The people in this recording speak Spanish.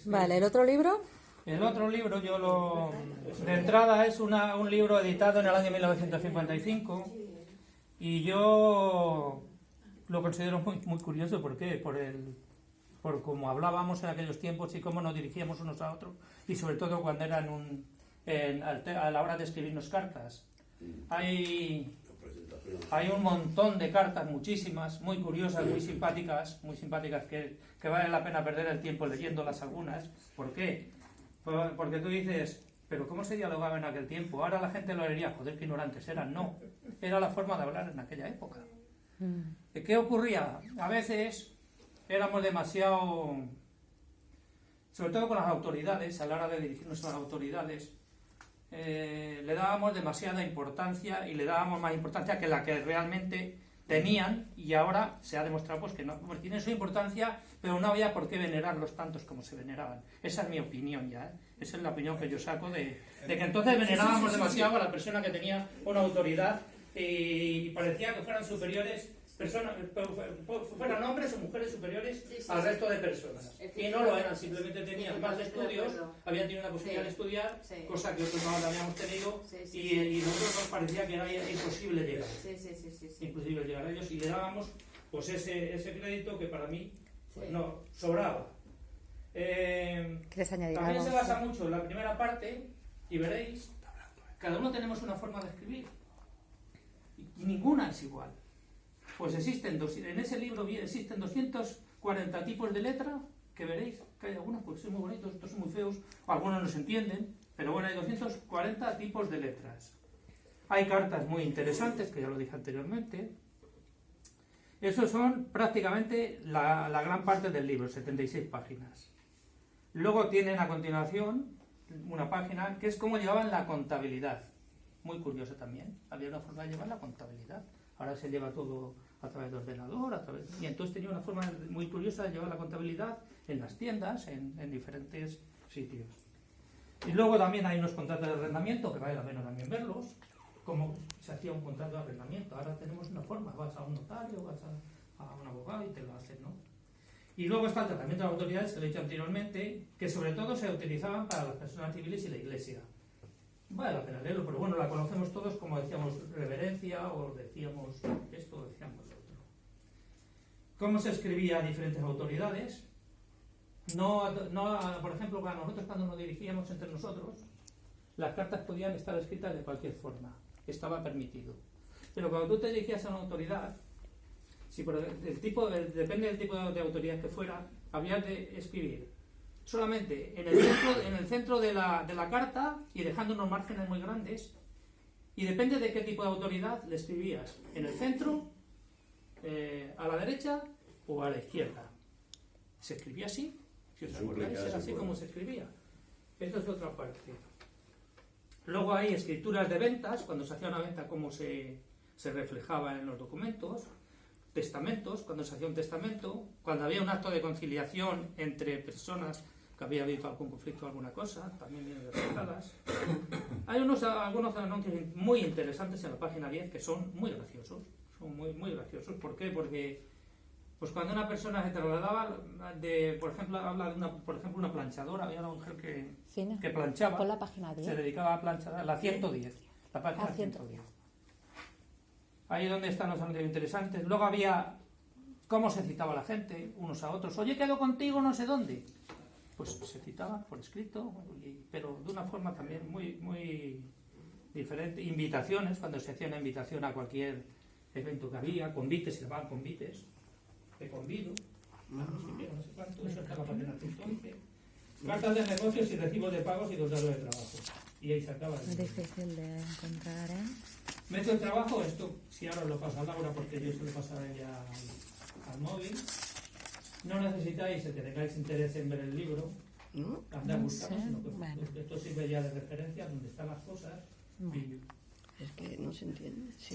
Vale, ¿el otro libro? El otro libro, de entrada es un libro editado en el año 1955 y yo lo considero muy, muy curioso. ¿Por qué? Por cómo hablábamos en aquellos tiempos y cómo nos dirigíamos unos a otros, y sobre todo cuando eran a la hora de escribirnos cartas. Hay un montón de cartas, muchísimas, muy curiosas, muy simpáticas que vale la pena perder el tiempo leyéndolas algunas. ¿Por qué? Porque tú dices, pero ¿cómo se dialogaba en aquel tiempo? Ahora la gente lo leería, joder, qué ignorantes eran. No, era la forma de hablar en aquella época. ¿Qué ocurría? A veces éramos demasiado, sobre todo con las autoridades, a la hora de dirigirnos a las autoridades, le dábamos demasiada importancia y le dábamos más importancia que la que realmente tenían, y ahora se ha demostrado pues que no, pues tienen su importancia, pero no había por qué venerarlos tantos como se veneraban. Esa es mi opinión ya, Esa es la opinión que yo saco de que entonces venerábamos demasiado a la persona que tenía una autoridad y parecía que fueran superiores, fueran hombres o mujeres superiores al resto de personas. Y no lo eran, simplemente tenían más estudios, habían tenido la posibilidad de estudiar, cosa que otros no la habíamos tenido, y nosotros nos parecía que era imposible llegar. Imposible llegar a ellos, y le dábamos pues ese crédito que para mí pues, no sobraba. ¿Quieres añadir También algo? se basa mucho en la primera parte, y veréis, cada uno tenemos una forma de escribir, y ninguna es igual. Pues en ese libro existen 240 tipos de letra, que veréis que hay algunos pues son muy bonitos, otros son muy feos, o algunos no se entienden, pero bueno, hay 240 tipos de letras. Hay cartas muy interesantes, que ya lo dije anteriormente. Esos son prácticamente la gran parte del libro, 76 páginas. Luego tienen a continuación una página que es cómo llevaban la contabilidad. Muy curiosa también, había una forma de llevar la contabilidad. Ahora se lleva todo a través de ordenador, y entonces tenía una forma muy curiosa de llevar la contabilidad en las tiendas, en diferentes sitios. Y luego también hay unos contratos de arrendamiento, que vale la pena también verlos, cómo se hacía un contrato de arrendamiento. Ahora tenemos una forma, vas a un notario, vas a un abogado y te lo hacen, ¿no? Y luego está el tratamiento de las autoridades, que lo he dicho anteriormente, que sobre todo se utilizaban para las personas civiles y la iglesia. Vale la pena leerlo, pero bueno, la conocemos todos como decíamos reverencia, o decíamos esto, o decíamos lo otro. ¿Cómo se escribía a diferentes autoridades? Por ejemplo, para nosotros, cuando nos dirigíamos entre nosotros, las cartas podían estar escritas de cualquier forma, estaba permitido. Pero cuando tú te dirigías a una autoridad, depende del tipo de autoridad que fuera, habías de escribir solamente en el centro de la carta y dejando unos márgenes muy grandes, y depende de qué tipo de autoridad le escribías, en el centro, a la derecha o a la izquierda. Se escribía así, si os acordáis, era así como se escribía. Esto es otra parte. Luego hay escrituras de ventas, cuando se hacía una venta, cómo se reflejaba en los documentos. Testamentos, cuando se hacía un testamento, cuando había un acto de conciliación entre personas que había habido algún conflicto o alguna cosa, también vienen reflejadas. Hay algunos anuncios muy interesantes en la página 10 que son muy graciosos. Son muy, muy graciosos. ¿Por qué? Porque pues cuando una persona se trasladaba, por ejemplo, habla de una planchadora, había una mujer que planchaba, Pon la página 10. Se dedicaba a planchar, la 110, la página 110. Ahí es donde están los anuncios interesantes. Luego había cómo se citaba la gente, unos a otros. Oye, quedo contigo no sé dónde. Pues se citaba por escrito, pero de una forma también muy, muy diferente. Invitaciones, cuando se hacía una invitación a cualquier evento que había, convites, se llamaban convites. Te convido, no sé cuánto, eso está en la página 111. Cartas de negocios y recibos de pagos y los datos de trabajo. Y ahí se acaba. Es difícil de encontrar, ¿eh? Meto el trabajo, esto si ahora lo pasa a Laura, porque yo se lo pasaré ya al móvil. No necesitáis que tengáis interés en ver el libro, andar a buscarlo, sino que esto sirve ya de referencia donde están las cosas. Es que no se entiende. Sí.